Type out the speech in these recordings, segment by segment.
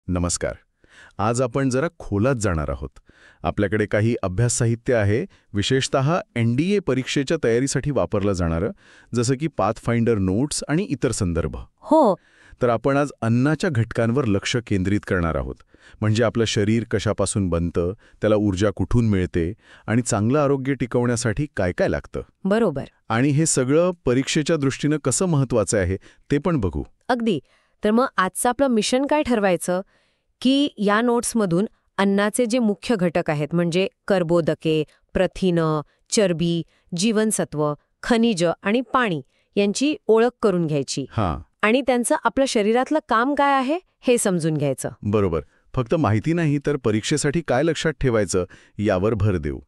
नमस्कार. आज आपण जरा खोलात जाणार आहोत. आपल्याकडे काही अभ्यास साहित्य आहे, विशेषतः NDA परीक्षेच्या तयारीसाठी वापरलं जाणारं, जसं की पाथफाइंडर नोट्स आणि इतर संदर्भ. हो. तर आपण आज अन्नाच्या घटकांवर लक्ष केंद्रित करणार आहोत. म्हणजे आपलं शरीर कशापासून बनतं, त्याला ऊर्जा कुठून मिळते आणि चांगलं आरोग्य टिकवण्यासाठी काय काय लागतं. बरोबर. आणि हे सगळं परीक्षेच्या दृष्टीनं कसं महत्वाचं आहे ते पण बघू. अगदी. तर मग आजचं आपलं मिशन काय ठरवायचं की या नोट्समधून अन्नाचे जे मुख्य घटक आहेत म्हणजे कर्बोदके, प्रथिनं, चरबी, जीवनसत्व, खनिज आणि पाणी यांची ओळख करून घ्यायची. हां. आणि त्यांचं आपल्या शरीरातलं काम काय आहे हे समजून घ्यायचं. बरोबर. फक्त माहिती नाही तर परीक्षेसाठी काय लक्षात ठेवायचं यावर भर देऊ.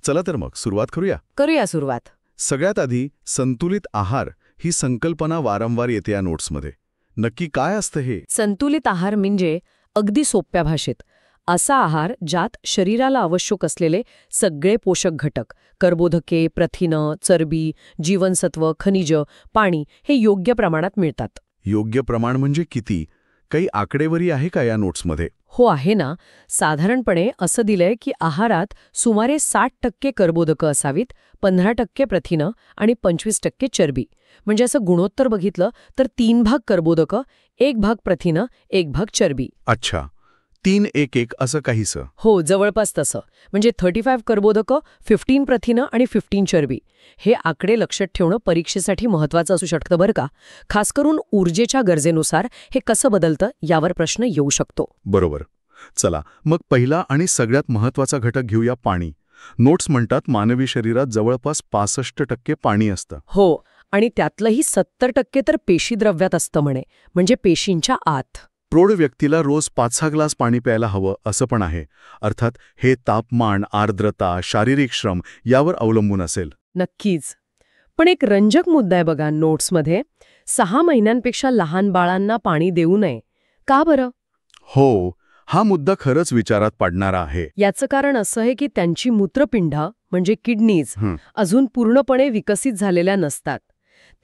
चला तर मग सुरुवात करूया सुरुवात. सगळ्यात आधी संतुलित आहार ही संकल्पना वारंवार येते या नोट्समध्ये. नक्की काय असतं हे? संतुलित आहार म्हणजे अगदी सोप्या भाषेत असा आहार ज्यात शरीराला आवश्यक असलेले सगळे पोषक घटक कर्बोदके, प्रथिनं, चरबी, जीवनसत्व, खनिज, पाणी हे योग्य प्रमाणात मिळतात. योग्य प्रमाण म्हणजे किती? काही आकडेवारी आहे का या नोट्समध्ये? हो आहे ना. साधारणपणे असं दिलंय की आहारात सुमारे 60% कर्बोदकं असावीत, 15% प्रथिनं आणि 25% चरबी. म्हणजे असं गुणोत्तर बघितलं तर 3 भाग कर्बोदकं, 1 भाग प्रथिनं, 1 भाग चरबी. अच्छा, 3-1-1 असं काहीसं. हो, जवळपास तसं. म्हणजे 35 कर्बोदकं, 15 प्रथिनं आणि 15 चरबी. हे आकडे लक्षात ठेवणं परीक्षेसाठी महत्वाचं असू शकतं बरं का. खास करून ऊर्जेच्या गरजेनुसार हे कसं बदलतं यावर प्रश्न येऊ शकतो. बरोबर. चला मग पहिला आणि सगळ्यात महत्वाचा घटक घेऊया, पाणी. नोट्स म्हणतात मानवी शरीरात जवळपास 65% पाणी असतं. हो, आणि त्यातलंही 70% तर पेशीद्रव्यात असतं म्हणजे पेशींच्या आत. प्रौढ व्यक्तीला रोज 5-6 ग्लास पाणी प्यायला हवं असं पण आहे. अर्थात हे तापमान, आर्द्रता, शारीरिक श्रम यावर अवलंबून असेल. नक्कीच. पण एक रंजक मुद्दा आहे बघा नोट्समध्ये. 6 महिन्यांपेक्षा लहान बाळांना पाणी देऊ नये. का बरं? हो, हा मुद्दा खरंच विचारात पडणारा आहे. याचं कारण असं आहे की त्यांची मूत्रपिंडा म्हणजे किडनीज अजून पूर्णपणे विकसित झालेल्या नसतात.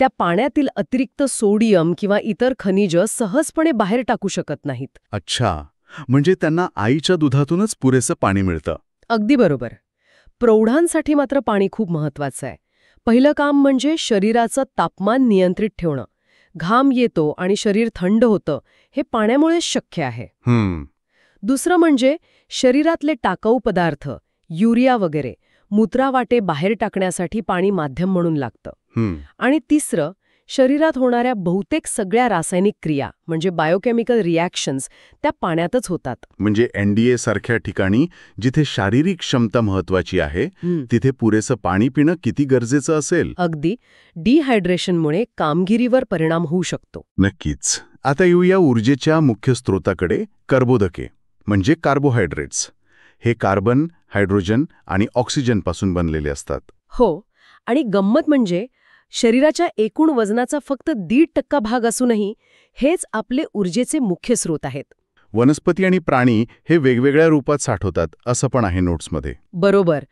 त्या पाण्यातील अतिरिक्त सोडियम किंवा इतर खनिज सहजपणे बाहेर टाकू शकत नाहीत. अच्छा, म्हणजे त्यांना आईच्या दुधातूनच पुरेसं पाणी मिळतं. अगदी बरोबर. प्रौढांसाठी मात्र पाणी खूप महत्वाचं आहे. पहिलं काम म्हणजे शरीराचं तापमान नियंत्रित ठेवणं. घाम येतो आणि शरीर थंड होतं हे पाण्यामुळेच शक्य आहे. दुसरं म्हणजे शरीरातले टाकाऊ पदार्थ, युरिया वगैरे मूत्रावाटे बाहेर टाकण्यासाठी पाणी माध्यम म्हणून लागतं. आणि तिसरं, शरीरात होणाऱ्या बहुतेक सगळ्या रासायनिक क्रिया म्हणजे बायोकेमिकल रिॲक्शन्स त्या पाण्यातच होतात. म्हणजे NDA सारख्या ठिकाणी जिथे शारीरिक क्षमता महत्वाची आहे तिथे पुरेसं पाणी पिणं किती गरजेचं असेल. अगदी. डिहायड्रेशनमुळे कामगिरीवर परिणाम होऊ शकतो. नक्कीच. आता येऊया ऊर्जेच्या मुख्य स्रोताकडे, कर्बोदके म्हणजे कार्बोहायड्रेट्स. हे कार्बन, हायड्रोजन आणि ऑक्सिजनपासून बनलेले असतात. हो, आणि गंमत म्हणजे शरीराच्या एकूण वजनाचा फक्त 1.5% भाग असूनही हेच आपले ऊर्जेचे मुख्य स्रोत आहेत. वनस्पती आणि प्राणी हे वेगवेगळ्या रूपात साठवतात असं पण आहे नोट्समध्ये. बरोबर.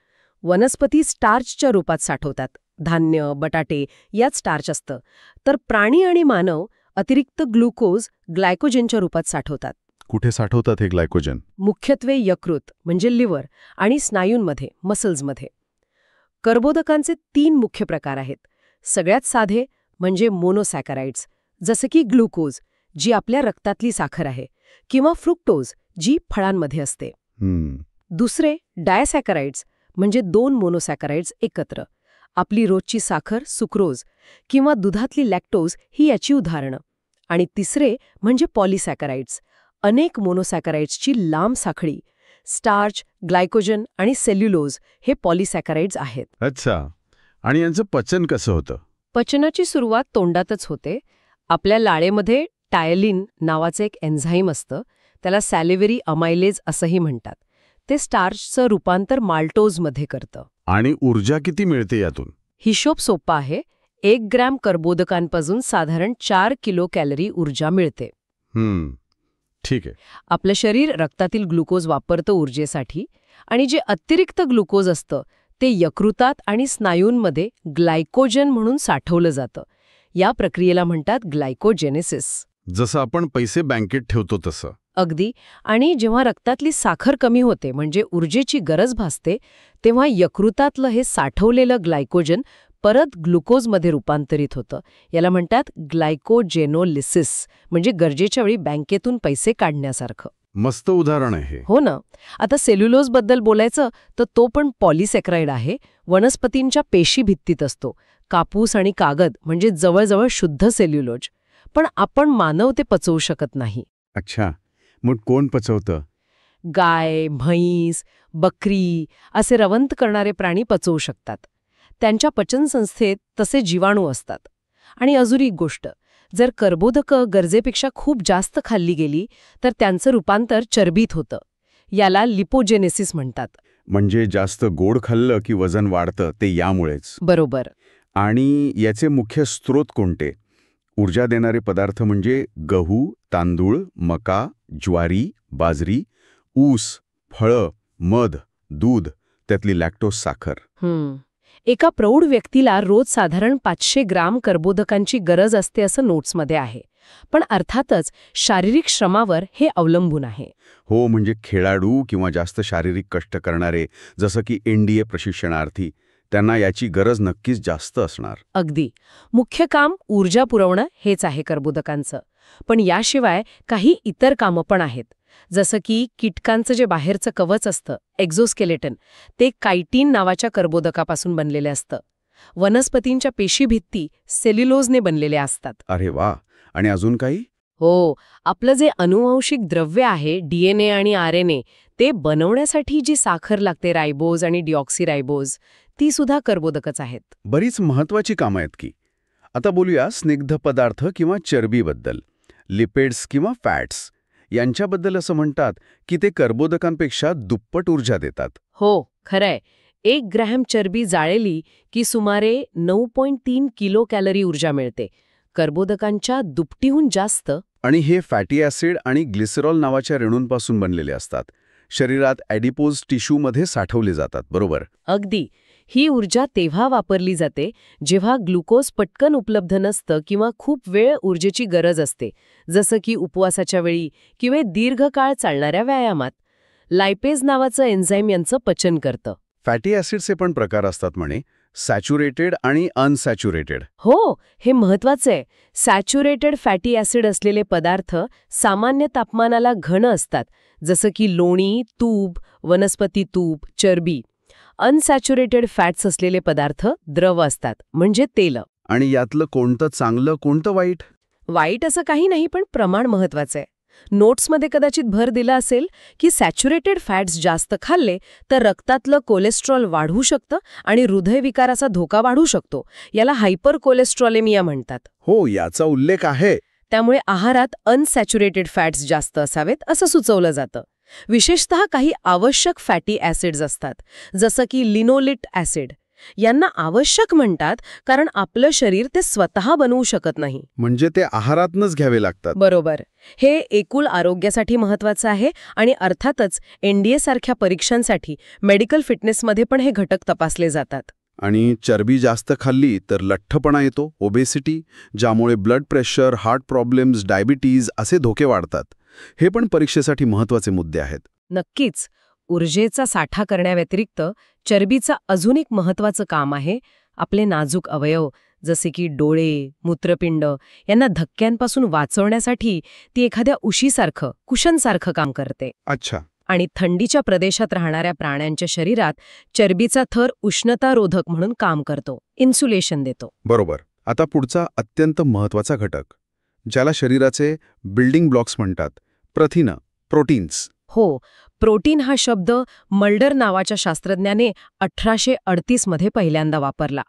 वनस्पती स्टार्चच्या रूपात साठवतात. धान्य, बटाटे यात स्टार्च असतं. तर प्राणी आणि मानव अतिरिक्त ग्लुकोज, ग्लायकोजनच्या रूपात साठवतात. कुठे साठवतात हे ग्लायकोजन? मुख्यत्वे यकृत म्हणजे लिव्हर आणि स्नायूंमध्ये, मसल्समध्ये. कर्बोदकांचे 3 मुख्य प्रकार आहेत. सगळ्यात साधे म्हणजे मोनोसॅकराइड्स, जसं की ग्लुकोज जी आपल्या रक्तातली साखर आहे, किंवा फ्रुक्टोज जी फळांमध्ये असते. दुसरे डायसॅकराइड्स म्हणजे 2 मोनोसॅकराइड्स एकत्र. आपली रोजची साखर सुक्रोज किंवा दुधातली लॅक्टोज ही याची उदाहरणं. आणि तिसरे म्हणजे पॉलिसॅकराइड्स, अनेक मोनोसॅकराइड्सची लांब साखळी. स्टार्च, ग्लायकोजन आणि सेल्युलोज हे पॉलिसॅकराइड्स आहेत. अच्छा, आणि यांचं पचन कसं होतं? पचनाची सुरुवात तोंडातच होते. आपल्या लाळेमध्ये टायलिन नावाचं एक एन्झाईम असतं. त्याला सॅलिव्हरी अमायलेज असंही म्हणतात. ते स्टार्चचं रूपांतर माल्टोजमध्ये करतं. आणि ऊर्जा किती मिळते यातून? हिशोब सोपा आहे. 1 ग्रॅम कर्बोदकांपासून साधारण 4 किलो कॅलरी ऊर्जा मिळते. ठीक आहे. आपलं शरीर रक्तातील ग्लुकोज वापरतं ऊर्जेसाठी, आणि जे अतिरिक्त ग्लुकोज असतं ते यकृतात आणि स्नायूंमध्ये ग्लायकोजन म्हणून साठवलं जातं. या प्रक्रियेला म्हणतात ग्लायकोजेनेसिस. जसं आपण पैसे बँकेत ठेवतो तसं. अगदी. आणि जेव्हा रक्तातली साखर कमी होते म्हणजे ऊर्जेची गरज भासते, तेव्हा यकृतातलं हे साठवलेलं ग्लायकोजन परत ग्लुकोजमध्ये रूपांतरित होतं. याला म्हणतात ग्लायकोजेनोलिसिस, म्हणजे गरजेच्या वेळी बँकेतून पैसे काढण्यासारखं. मस्त उदाहरण आहे. हो ना. आता सेल्युलोजबद्दल बोलायचं तर तो पण पॉलिसॅकराइड आहे. वनस्पतींच्या पेशी भित्तीत असतो. कापूस आणि कागद म्हणजे जवळजवळ शुद्ध सेल्युलोज. पण आपण मानव ते पचवू शकत नाही. अच्छा, मग कोण पचवतं? गाय, म्हैस, बकरी असे रवंथ करणारे प्राणी पचवू शकतात. त्यांच्या पचनसंस्थेत तसे जीवाणू असतात. आणि अजून एक गोष्ट, जर कर्बोदकं गरजेपेक्षा खूप जास्त खाल्ली गेली तर त्यांचं रूपांतर चरबीत होतं. याला लिपोजेनेसिस म्हणतात. म्हणजे जास्त गोड खाल्लं की वजन वाढतं ते यामुळेच. बरोबर. आणि याचे मुख्य स्रोत कोणते? ऊर्जा देणारे पदार्थ म्हणजे गहू, तांदूळ, मका, ज्वारी, बाजरी, ऊस, फळं, मध, दूध, त्यातली लॅक्टोज साखर. एका प्रौढ व्यक्तीला रोज साधारण 500 ग्राम कर्बोदकांची गरज असते असं नोट्समध्ये आहे. पण अर्थातच शारीरिक श्रमावर हे अवलंबून आहे. हो, म्हणजे खेळाडू किंवा जास्त शारीरिक कष्ट करणारे, जसं की NDA प्रशिक्षणार्थी, त्यांना याची गरज नक्कीच जास्त असणार. अगदी. मुख्य काम ऊर्जा पुरवणं हेच आहे कर्बोदकांचं. पण याशिवाय काही इतर कामं पण आहेत. जसं की कीटकांचं जे बाहेरचं कवच असतं, एक्झोस्केलेटन, ते कायटीन नावाच्या कर्बोदकापासून बनलेले असतं. वनस्पतींच्या पेशीभित्ती सेल्युलोजने बनलेल्या असतात. अरे वा. आणि अजून काही? हो, आपलं जे अनुवांशिक द्रव्य आहे, DNA आणि RNA, ते बनवण्यासाठी जी साखर लागते, रायबोज आणि डिऑक्सिरायबोज, ती सुद्धा कर्बोदकच आहेत. बरीच महत्वाची कामं आहेत की. आता बोलूया स्निग्ध पदार्थ किंवा चरबीबद्दल. लिपिड्स किंवा फॅट्स यांच्याबद्दल असं म्हणतात की ते कर्बोदकांपेक्षा दुप्पट ऊर्जा देतात. हो, खरंय. 1 ग्रॅम चरबी जाळली की सुमारे 9.3 किलो कॅलरी ऊर्जा मिळते. कर्बोदकांच्या दुपटीहून जास्त. आणि हे फॅटी ॲसिड आणि ग्लिसरॉल नावाच्या रेणूंपासून बनलेले असतात. शरीरात ॲडिपोज टिश्यूमध्ये साठवले जातात, बरोबर? अगदी. ही ऊर्जा तेव्हा वापरली जाते जेव्हा ग्लुकोज पटकन उपलब्ध नसतं किंवा खूप वेळ ऊर्जेची गरज असते, जसं की उपवासाच्या वेळी किंवा दीर्घकाळ चालणाऱ्या व्यायामात. लायपेज नावाचं एन्झाईम यांचं पचन करतं. फॅटी ॲसिडचे पण प्रकार असतात म्हणे, सॅच्युरेटेड आणि अनसॅच्युरेटेड. हो, हे महत्वाचं आहे. सॅच्युरेटेड फॅटी ॲसिड असलेले पदार्थ सामान्य तापमानाला घन असतात, जसं की लोणी, तूप, वनस्पती तूप, चरबी. अनसॅच्युरेटेड फॅट्स असलेले पदार्थ द्रव असतात, म्हणजे तेल. आणि यातलं कोणतं चांगलं, कोणतं वाईट? वाईट असं काही नाही, पण प्रमाण महत्वाचं आहे. नोट्समध्ये कदाचित भर दिला असेल की सॅच्युरेटेड फॅट्स जास्त खाल्ले तर रक्तातलं कोलेस्ट्रॉल वाढू शकतं आणि हृदयविकाराचा धोका वाढू शकतो. याला हायपर कोलेस्ट्रॉलेमिया म्हणतात. हो, याचा उल्लेख आहे. त्यामुळे आहारात अनसॅच्युरेटेड फॅट्स जास्त असावेत असं सुचवलं जातं. विशेषतः काही आवश्यक फॅटी ॲसिड्स असतात, जसं की लिनोलिक ॲसिड. यांना आवश्यक म्हणतात कारण आपलं शरीर ते स्वतः बनवू शकत नाही. म्हणजे ते आहारातनंच घ्यावे लागतात. बरोबर. हे एकूण आरोग्यासाठी महत्वाचं आहे आणि अर्थातच NDA सारख्या परीक्षांसाठी मेडिकल फिटनेसमध्ये पण हे घटक तपासले जातात. आणि चरबी जास्त खाल्ली तर लठ्ठपणा येतो, ओबेसिटी, ज्यामुळे blood pressure, heart problems, diabetes असे धोके वाढतात. हे पण परीक्षेसाठी महत्वाचे मुद्दे आहेत. नक्कीच. ऊर्जेचा साठा करण्याव्यतिरिक्त चरबीचं अजून एक महत्वाचं काम आहे आपले नाजूक अवयव, जसे की डोळे, मूत्रपिंड यांना धक्क्यांपासून वाचवण्यासाठी ती एखाद्या उशीसारखं, कुशनसारखं काम करते. अच्छा. आणि थंडीच्या प्रदेशात राहणाऱ्या प्राण्यांच्या शरीरात चरबीचा थर उष्णतारोधक म्हणून काम करतो, इन्सुलेशन देतो. बरोबर. आता पुढचा अत्यंत महत्वाचा घटक, ज्याला शरीराचे बिल्डिंग ब्लॉक्स म्हणतात, प्रथिनं, प्रोटीन्स. हो, प्रोटीन हा शब्द मल्डर नावाच्या शास्त्रज्ञाने 1838 मध्ये पहिल्यांदा वापरला.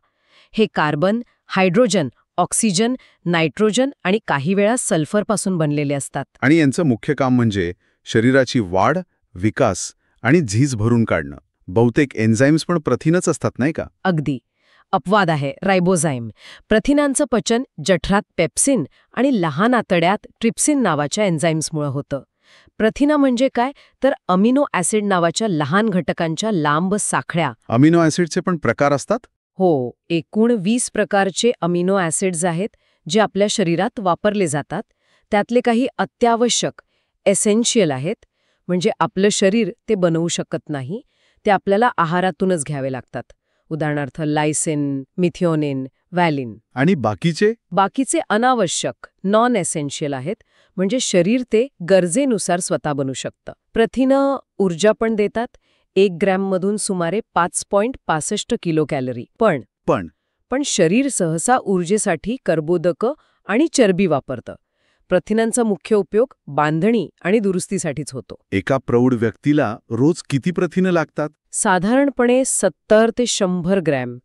हे कार्बन, हायड्रोजन, ऑक्सिजन, नायट्रोजन आणि काही वेळा सल्फरपासून बनलेले असतात. आणि यांचं मुख्य काम म्हणजे शरीराची वाढ, विकास आणि झीज भरून काढणं. बहुतेक एन्झाईम्स पण प्रथिनच असतात, नाही का? अगदी. अपवाद आहे रायबोझाईम. प्रथिनांचं पचन जठरात पेप्सिन आणि लहान आतड्यात ट्रिप्सिन नावाच्या एन्झाईम्समुळे होतं. प्रथिना म्हणजे काय तर अमिनो ॲसिड नावाच्या लहान घटकांच्या लांब साखळ्या. अमिनो ॲसिडचे पण प्रकार असतात? हो, एकूण 20 प्रकारचे अमिनो ॲसिड्स आहेत जे आपल्या शरीरात वापरले जातात. त्यातले काही अत्यावश्यक एसेन्शियल आहेत, म्हणजे आपलं शरीर ते बनवू शकत नाही, ते आपल्याला आहारातूनच घ्यावे लागतात. उदाहरणार्थ लायसिन, मिथिओनिन, व्हॅलिन. आणि बाकीचे अनावश्यक, नॉन एसेन्शियल आहेत, म्हणजे शरीर ते गरजेनुसार स्वतः बनू शकतं. प्रथिनं ऊर्जा पण देतात, 1 ग्रॅममधून सुमारे 5.65 किलो कॅलरी. पण शरीर सहसा ऊर्जेसाठी कर्बोदकं आणि चरबी वापरतं. प्रथिनांचा मुख्य उपयोग बांधणी आणि दुरुस्तीसाठीच होतो. एका प्रौढ व्यक्तीला रोज किती प्रथिनं लागतात? साधारणपणे 70 ते 100 ग्रॅम.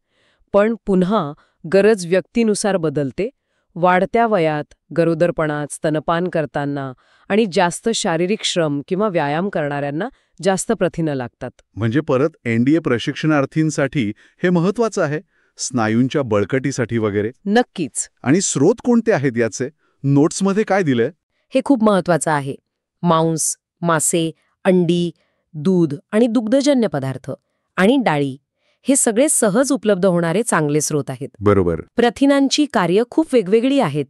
पण पुन्हा गरज व्यक्तीनुसार बदलते. वाढत्या वयात, गरोदरपणात, स्तनपान करताना आणि जास्त शारीरिक श्रम किंवा व्यायाम करणाऱ्यांना जास्त प्रथिनं लागतात. म्हणजे परत एनडीए प्रशिक्षणार्थींसाठी हे महत्वाचं आहे, स्नायूंच्या बळकटीसाठी वगैरे. नक्कीच. आणि स्रोत कोणते आहेत याचे? नोट्समध्ये काय दिलंय? हे खूप महत्वाचं आहे. मांस, मासे, अंडी, दूध आणि दुग्धजन्य पदार्थ आणि डाळी हे सगळे सहज उपलब्ध होणारे चांगले स्रोत आहेत. बरोबर. प्रथिनांची कार्य खूप वेगवेगळी आहेत.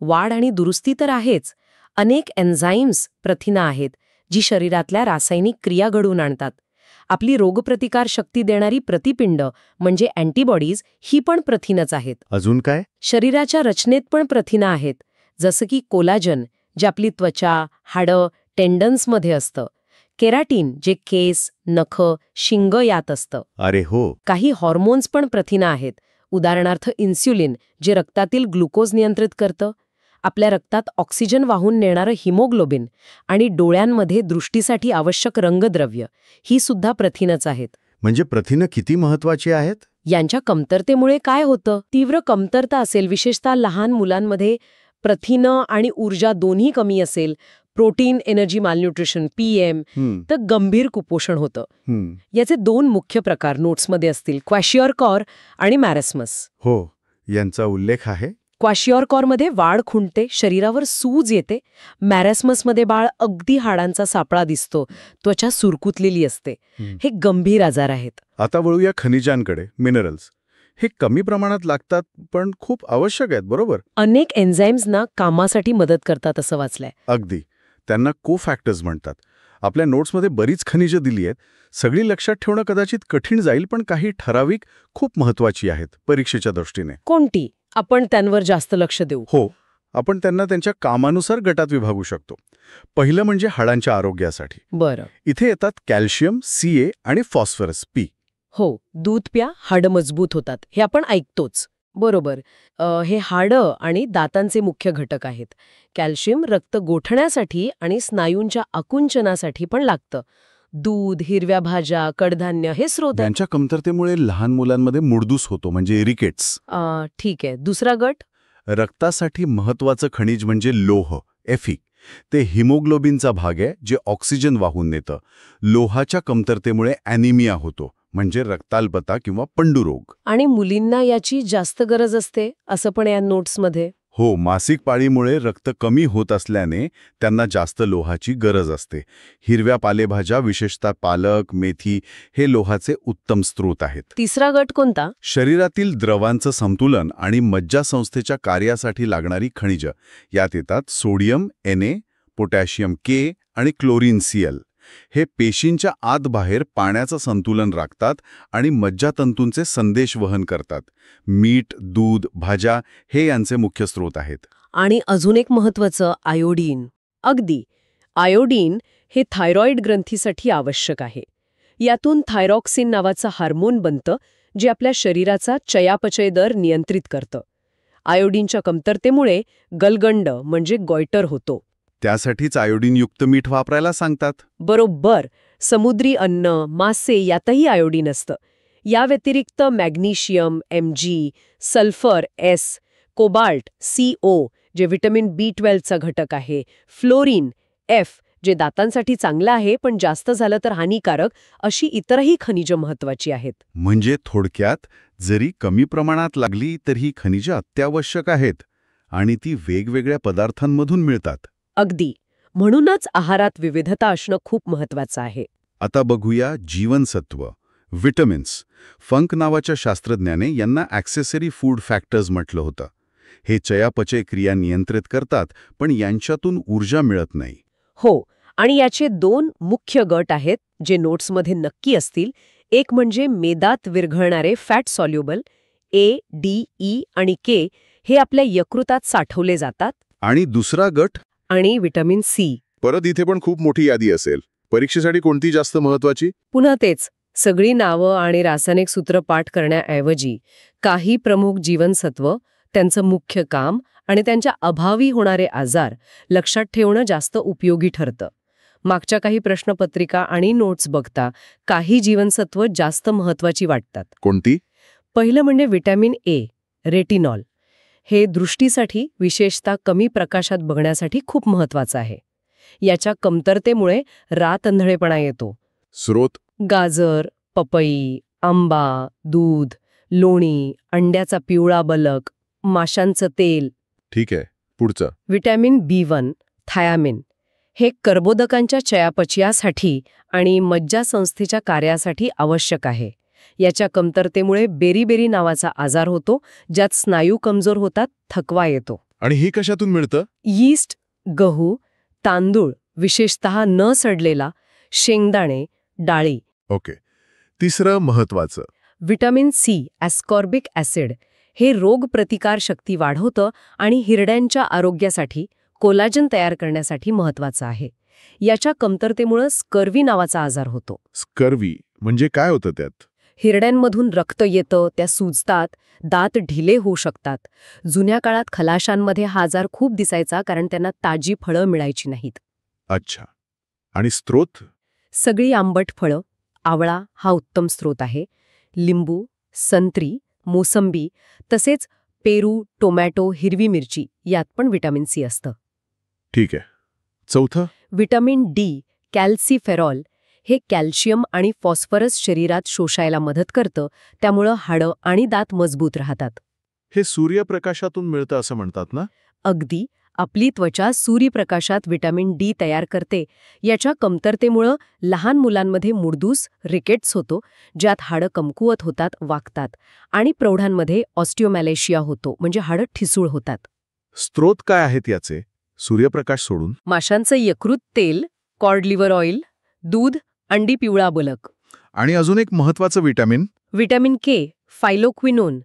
वाढ आणि दुरुस्ती तर आहेच. अनेक एन्झाईम्स प्रथिनं आहेत, जी शरीरातल्या रासायनिक क्रिया घडवून आणतात. आपली रोगप्रतिकार शक्ती देणारी प्रतिपिंड म्हणजे अँटीबॉडीज ही पण प्रथिनच आहेत. अजून काय? शरीराच्या रचनेत पण प्रथिनं आहेत, जसं की कोलाजन, जे आपली त्वचा, हाडं, टेंडन्समध्ये असतं. केराटीन, जे केस, नखं, शिंग यात असतं. अरे हो. काही हॉर्मोन्स पण प्रथिनं आहेत. उदाहरणार्थ इन्स्युलिन, जे रक्तातील ग्लुकोज नियंत्रित करतं. आपल्या रक्तात ऑक्सिजन वाहून नेणारं हिमोग्लोबिन आणि डोळ्यांमध्ये दृष्टीसाठी आवश्यक रंगद्रव्य ही सुद्धा प्रथिनच आहेत. म्हणजे प्रथिनं किती महत्वाची आहेत? यांच्या कमतरतेमुळे काय होतं? तीव्र कमतरता असेल, विशेषतः लहान मुलांमध्ये प्रथिनं आणि ऊर्जा दोन्ही कमी असेल, प्रोटीन एनर्जी मालन्यूट्रिशन PM, तर गंभीर कुपोषण होतं. याचे 2 मुख्य प्रकार नोट्समध्ये असतील, क्वॅशिऑरकॉर आणि मॅरेस्मस. हो, यांचा उल्लेख आहे. क्वॅशिऑरकॉरमध्ये वाढ खुंटते, शरीरावर सूज येते. मॅरेस्मसमध्ये बाळ अगदी हाडांचा सापळा दिसतो, त्वचा सुरकुतलेली असते. हे गंभीर आजार आहेत. आता वळूया खनिजांकडे, मिनरल्स. हे कमी प्रमाणात लागतात, पण खूप आवश्यक आहेत, बरोबर? अनेक एन्झाईम्सना कामासाठी मदत करतात असं वाचलंय. अगदी. त्यांना कोफॅक्टर्स म्हणतात. आपल्या नोट्समध्ये बरीच खनिजं दिली आहेत. सगळी लक्षात ठेवणं कदाचित कठीण जाईल, पण काही ठराविक खूप महत्वाची आहेत परीक्षेच्या दृष्टीने. कोणती? आपण त्यांवर जास्त लक्ष देऊ. हो, आपण त्यांना त्यांच्या कामानुसार गटात विभागू शकतो. पहिलं म्हणजे हाडांच्या आरोग्यासाठी. बरं. इथे येतात कॅल्शियम, Ca आणि फॉस्फरस P. हो, दूध प्या, हाडं मजबूत होतात, हे आपण ऐकतोच. बरोबर. हे हाडं आणि दातांचे मुख्य घटक आहेत. कॅल्शियम रक्त गोठण्यासाठी आणि स्नायूंच्या आकुंचनासाठी पण लागतं. दूध, हिरव्या भाज्या, कडधान्य हे स्रोत आहेत. त्यांच्या कमतरतेमुळे लहान मुलांमध्ये मुडदूस होतो, म्हणजे इरिकेट्स. ठीक आहे. दुसरा गट? रक्तासाठी महत्वाचं खनिज म्हणजे लोह, Fe. ते हिमोग्लोबिनचा भाग आहे, जे ऑक्सिजन वाहून नेतं. लोहाच्या कमतरतेमुळे ॲनिमिया होतो, म्हणजे रक्ताल्पता किंवा पंडुरोग. आणि मुलींना याची जास्त गरज असते, असं पण या नोट्समध्ये. हो, मासिक पाळीमुळे रक्त कमी होत असल्याने त्यांना जास्त लोहाची गरज असते. हिरव्या पालेभाज्या, विशेषतः पालक, मेथी, हे लोहाचे उत्तम स्रोत आहेत. तिसरा गट कोणता? शरीरातील द्रवांचं संतुलन आणि मज्जासंस्थेच्या कार्यासाठी लागणारी खनिजं. यात येतात सोडियम Na, पोटॅशियम K आणि क्लोरीन Cl. हे पेशींच्या आत बाहेर पाण्याचं संतुलन राखतात आणि मज्जातंतूंचे संदेश वहन करतात. मीठ, दूध, भाज्या हे यांचे मुख्य स्रोत आहेत. आणि अजून एक महत्वाचं, आयोडीन. अगदी. आयोडीन हे थायरॉइड ग्रंथीसाठी आवश्यक आहे. यातून थायरॉक्सिन नावाचं हार्मोन बनतं, जे आपल्या शरीराचा चयापचय दर नियंत्रित करतं. आयोडीनच्या कमतरतेमुळे गलगंड म्हणजे गॉयटर होतो. त्यासाठीच आयोडीनयुक्त मीठ वापरायला सांगतात. बरोबर. समुद्री अन्न, मासे यातही आयोडीन असतं. या व्यतिरिक्त magnesium Mg, sulphur S, cobalt CO, जे व्हिटॅमिन B12चा घटक आहे, फ्लोरीन F, जे दातांसाठी चांगलं आहे पण जास्त झालं तर हानिकारक, अशी इतरही खनिजं महत्वाची आहेत. म्हणजे थोडक्यात, जरी कमी प्रमाणात लागली तर ही खनिजं अत्यावश्यक आहेत आणि ती वेगवेगळ्या पदार्थांमधून मिळतात. अगदी. म्हणूनच आहारात विविधता असणं खूप महत्वाचं आहे. आता बघूया जीवनसत्व, विटॅमिन्स. फंक नावाच्या शास्त्रज्ञाने यांना ॲक्सेसरी फूड फॅक्टर्स म्हटलं होतं. हे चयापचय क्रिया नियंत्रित करतात, पण यांच्यातून ऊर्जा मिळत नाही. हो, आणि याचे 2 मुख्य गट आहेत जे नोट्समध्ये नक्की असतील. एक म्हणजे मेदात विरघळणारे फॅट सॉल्युबल ए, डी, ई आणि के, हे आपल्या यकृतात साठवले जातात. आणि दुसरा गट? आणि व्हिटॅमिन सी. परत इथे पण खूप मोठी यादी असेल. परीक्षेसाठी कोणती जास्त महत्वाची? पुन्हा तेच, सगळी नावं आणि रासायनिक सूत्र पाठ करण्याऐवजी काही प्रमुख जीवनसत्व, त्यांचं मुख्य काम आणि त्यांच्या अभावी होणारे आजार लक्षात ठेवणं जास्त उपयोगी ठरतं. मागच्या काही प्रश्नपत्रिका आणि नोट्स बघता काही जीवनसत्व जास्त महत्वाची वाटतात. कोणती? पहिलं म्हणजे व्हिटॅमिन ए, रेटिनॉल. हे दृष्टीसाठी, विशेषतः कमी प्रकाशात बघण्यासाठी खूप महत्वाचं आहे. याच्या कमतरतेमुळे रात अंधळेपणा येतो. स्रोत? गाजर, पपई, आंबा, दूध, लोणी, अंड्याचा पिवळा बलक, माशांचं तेल. ठीक आहे, पुढचं? Vitamin B1, thiamine. हे कर्बोदकांच्या चयापचयासाठी आणि मज्जासंस्थेच्या कार्यासाठी आवश्यक आहे. याच्या कमतरतेमुळे बेरीबेरी नावाचा आजार होतो, ज्यात स्नायू कमजोर होतात, थकवा येतो. आणि हे कशातून मिळतं? यीस्ट, गहू, तांदूळ, विशेषतः न सडलेला, शेंगदाणे, डाळी. ओके. तिसरं महत्वाचं? Vitamin C, ascorbic acid. हे रोगप्रतिकार शक्ती वाढवतं आणि हिरड्यांच्या आरोग्यासाठी, कोलाजन तयार करण्यासाठी महत्वाचं आहे. याच्या कमतरतेमुळे स्कर्वी नावाचा आजार होतो. स्कर्वी म्हणजे काय होतं त्यात? हिरड्यांमधून रक्त येतं, त्या सुजतात, दात ढिले होऊ शकतात. जुन्या काळात खलाशांमध्ये हा आजार खूप दिसायचा, कारण त्यांना ताजी फळं मिळायची नाहीत. अच्छा. आणि स्त्रोत? सगळी आंबट फळं. आवळा हा उत्तम स्रोत आहे. लिंबू, संत्री, मोसंबी, तसेच पेरू, टोमॅटो, हिरवी मिरची, यात पण व्हिटॅमिन सी असतं. ठीक आहे. चौथं? Vitamin D, calciferol. हे कॅल्शियम आणि फॉस्फरस शरीरात शोषायला मदत करतं, त्यामुळं हाडं आणि दात मजबूत राहतात. हे सूर्यप्रकाशातून मिळतं असं म्हणतात ना? अगदी. आपली त्वचा सूर्यप्रकाशात व्हिटॅमिन डी तयार करते. याच्या कमतरतेमुळं लहान मुलांमध्ये मुडदूस, रिकेट्स होतो, ज्यात हाडं कमकुवत होतात, वाकतात. आणि प्रौढांमध्ये ऑस्टिओमॅलेशिया होतो, म्हणजे हाडं ठिसूळ होतात. स्त्रोत काय आहेत याचे, सूर्यप्रकाश सोडून? माशांचं यकृत तेल, कॉड लिव्हर ऑइल, दूध, अंडी पिवळा बलक. आणि अजून एक महत्वाचं व्हिटॅमिन? Vitamin K, फायलोक्विनोन.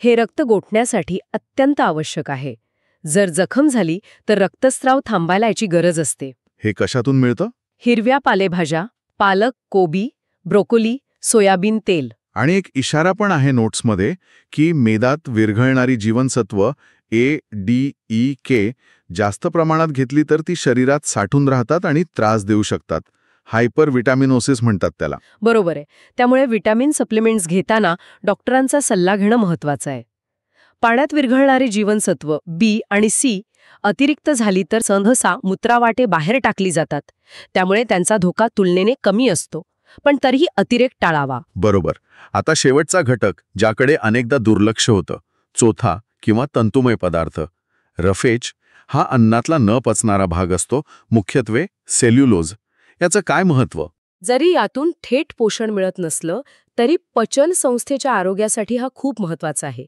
हे रक्त गोठण्यासाठी अत्यंत आवश्यक आहे. जर जखम झाली तर रक्तस्राव थांबायला याची गरज असते. हे कशातून मिळतं? हिरव्या पालेभाज्या, पालक, कोबी, ब्रोकोली, सोयाबीन तेल. आणि एक इशारा पण आहे नोट्समध्ये की मेदात विरघळणारी जीवनसत्व ए, डी, ई, के जास्त प्रमाणात घेतली तर ती शरीरात साठून राहतात आणि त्रास देऊ शकतात. हायपर व्हिटॅमिनोसिस म्हणतात त्याला. बरोबर आहे. त्यामुळे व्हिटॅमिन सप्लिमेंट्स घेताना डॉक्टरांचा सल्ला घेणं महत्वाचं आहे. पाण्यात विरघळणारी जीवनसत्व बी आणि सी अतिरिक्त झाली तर सहसा मूत्रावाटे बाहेर टाकली जातात. त्यामुळे त्यांचा धोका तुलनेने कमी असतो, पण तरीही अतिरेक टाळावा. बरोबर. आता शेवटचा घटक, ज्याकडे अनेकदा दुर्लक्ष होतं, चौथा किंवा तंतुमय पदार्थ. रफेज हा अन्नातला न पचणारा भाग असतो, मुख्यत्वे सेल्युलोज. याचं काय महत्त्व? जरी यातून थेट पोषण मिळत नसलं तरी पचन संस्थेच्या आरोग्यासाठी हा खूप महत्वाचा आहे.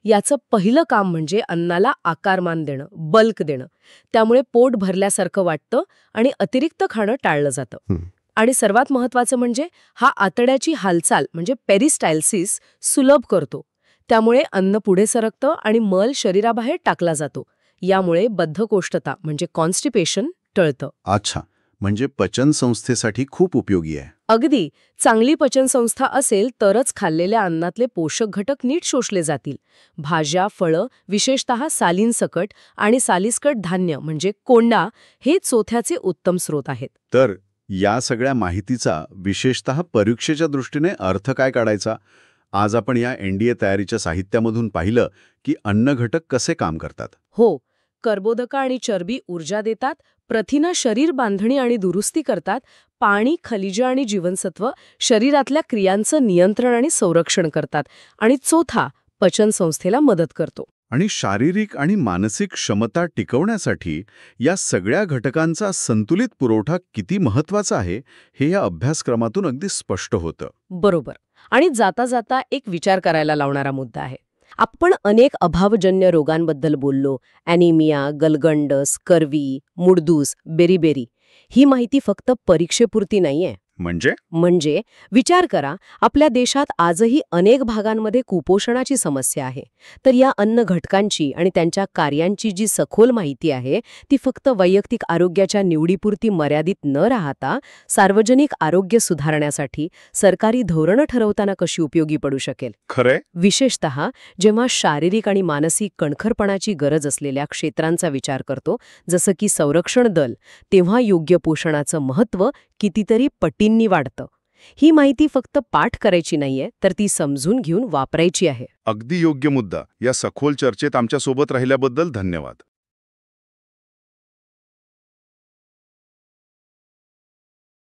याचं पहिलं काम म्हणजे अन्नाला आकारमान देणं, बल्क देणं. त्यामुळे पोट भरल्यासारखं वाटतं आणि अतिरिक्त खाणं टाळलं जातं. आणि सर्वात महत्वाचं म्हणजे हा आतड्याची हालचाल म्हणजे पेरिस्टाल्सिस सुलभ करतो. त्यामुळे अन्न पुढे सरकतं आणि मल शरीराबाहेर टाकला जातो. यामुळे बद्धकोष्ठता म्हणजे कॉन्स्टिपेशन टळतं. अच्छा, म्हणजे पचन संस्थेसाठी खूप उपयोगी आहे. अगदी. चांगली पचनसंस्था असेल तरच खाल्लेल्या अन्नातले पोषक घटक नीट शोषले जातील. भाज्या, फळं, विशेषतः सालींसकट आणि सालीस्कट धान्य म्हणजे कोंडा हे चोथ्याचे उत्तम स्रोत आहेत. तर या सगळ्या माहितीचा विशेषतः परीक्षेच्या दृष्टीने अर्थ काय काढायचा? आज आपण या एनडीए तयारीच्या साहित्यामधून पाहिलं की अन्न घटक कसे काम करतात. हो, कर्बोदका आणि चरबी ऊर्जा देतात, प्रथिनं शरीर बांधणी आणि दुरुस्ती करतात, पाणी, खनिजं आणि जीवनसत्व शरीरातल्या क्रियांचं नियंत्रण आणि संरक्षण करतात, आणि चौथा पचनसंस्थेला मदत करतो. आणि शारीरिक आणि मानसिक क्षमता टिकवण्यासाठी या सगळ्या घटकांचा संतुलित पुरवठा किती महत्वाचा आहे हे या अभ्यासक्रमातून अगदी स्पष्ट होतं. बरोबर. आणि जाता जाता एक विचार करायला लावणारा मुद्दा आहे. आपण अनेक अभावजन्य रोगांबद्दल बोललो, ॲनिमिया, गलगंड, स्कर्वी, मुडदूस, बेरीबेरी. ही माहिती फक्त परीक्षेपुरती नाहीये. म्हणजे विचार करा, आपल्या देशात आजही अनेक भागांमध्ये कुपोषणाची समस्या आहे. तर या अन्न घटकांची आणि त्यांच्या कार्यांची जी सखोल माहिती आहे ती फक्त वैयक्तिक आरोग्याच्या निवडीपुरती मर्यादित न राहता सार्वजनिक आरोग्य सुधारण्यासाठी सरकारी धोरणं ठरवताना कशी उपयोगी पडू शकेल. खरंय. विशेषतः जेव्हा शारीरिक आणि मानसिक कणखरपणाची गरज असलेल्या क्षेत्रांचा विचार करतो, जसं की संरक्षण दल, तेव्हा योग्य पोषणाचं महत्त्व कितीतरी पटींनी वाढतं. ही माहिती फक्त पाठ करायची नाहीये, तर ती समजून घेऊन वापरायची आहे. अगदी योग्य मुद्दा. या सखोल चर्चेत आमच्यासोबत राहिल्याबद्दल धन्यवाद.